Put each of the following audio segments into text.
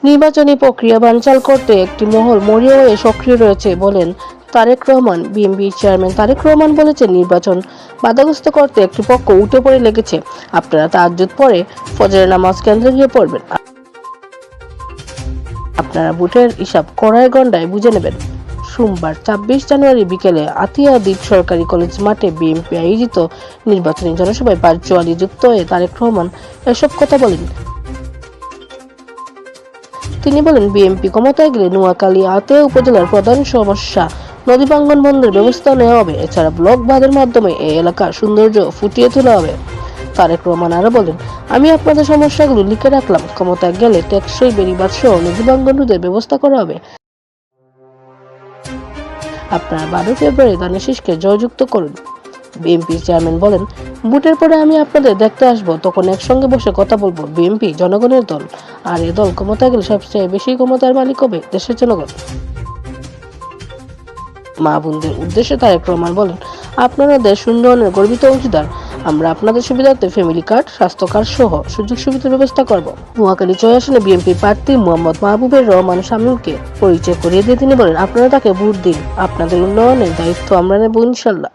নির্বাচনী প্রক্রিয়া বানচাল করতে একটি মহল মরিয়া হয়ে সক্রিয় রয়েছে বলেন তারেক রহমান। বিএনপি চেয়ারম্যান তারেক রহমান বলেছেন, নির্বাচন বাধাগ্রস্ত করতে একটি পক্ষ উঠে পড়ে লেগেছে। আপনারা তাহাজ্জুদ পড়ে ফজরের নামাজ কেন্দ্রে গিয়ে পড়বেন। আপনারা ভোটের হিসাব কড়ায় গণ্ডায় বুঝে নেবেন। সোমবার ২৬ জানুয়ারি বিকেলে আতিয়া দ্বীপ সরকারি কলেজ মাঠে বিএনপি আয়োজিত নির্বাচনী জনসভায় ভার্চুয়ালি যুক্ত হয়ে তারেক রহমান এসব কথা বলেন। তিনি বলেন, বিএনপি ক্ষমতায় গেলে নোয়াখালী আতিয়া উপজেলার প্রধান সমস্যা নদী ভাঙ্গন বন্ধের ব্যবস্থা নেওয়া হবে। এছাড়া ব্লক বাঁধের মাধ্যমে এই এলাকার সৌন্দর্য ফুটিয়ে তোলা হবে। তারেক রহমান আরো বলেন, আমি আপনাদের সমস্যাগুলো লিখে রাখলাম। ক্ষমতায় গেলে টেকসই বেড়িবাঁধ সহ নদী ভাঙ্গন রোধের ব্যবস্থা করা হবে। আপনারা ১২ ফেব্রুয়ারি ধানের শীষকে জয়যুক্ত করুন। বিএনপি চেয়ারম্যান বলেন, ভোটের পরে আমি আপনাদের দেখতে আসবো, তখন একসঙ্গে বসে কথা বলবো। বিএনপি জনগণের দল, আর এ দল ক্ষমতায় গেলে সবচেয়ে বেশি ক্ষমতার মালিক হবে দেশের জনগণ। মা বোনদের উদ্দেশ্যে তারেক রহমান বলেন, আপনারা দেশ উন্নয়নের গর্বিত অংশীদার। আমরা আপনাদের সুবিধার্থে ফ্যামিলি কার্ড, স্বাস্থ্য কার্ড সহ সুযোগ সুবিধার ব্যবস্থা করব। নোয়াখালী ৬ আসনে বিএনপি প্রার্থী মোহাম্মদ মাহবুবের রহমান শামীমকে পরিচয় করিয়ে দিয়ে তিনি বলেন, আপনারা তাকে ভোট দিন। আপনাদের উন্নয়নের দায়িত্ব আমরা নেব ইনশাল্লাহ।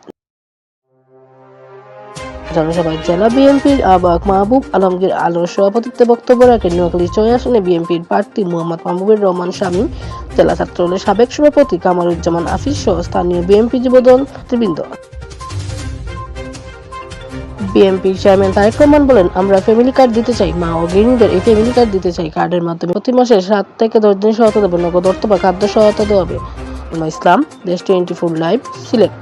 জনসভায় জেলা বিএনপির আহ্বায়ক মাহবুব আলমগীর আলোর সভাপতিত্বে বক্তব্য রাখেন নোয়াখালী ৬ আসনে বিএনপির প্রার্থী মোহাম্মদ মাহবুবের রহমান শামীম, জেলা ছাত্রদলের সাবেক সভাপতি কামারুজ্জামান আফিস সহ স্থানীয় বিএনপি যুবদল নেতৃবৃন্দ। বিএনপি চেয়ারম্যান তারেক রহমান বলেন, আমরা ফ্যামিলি কার্ড দিতে চাই। মা ও গৃহিণীদের এই ফ্যামিলি কার্ড দিতে চাই। কার্ডের মাধ্যমে প্রতি মাসে ৭ থেকে ১০ দিন সহায়তা দেবে, নগদ অর্থ বা খাদ্য সহায়তা দেওয়া হবে। ইসলাম, দেশ 24 লাইভ, সিলেট।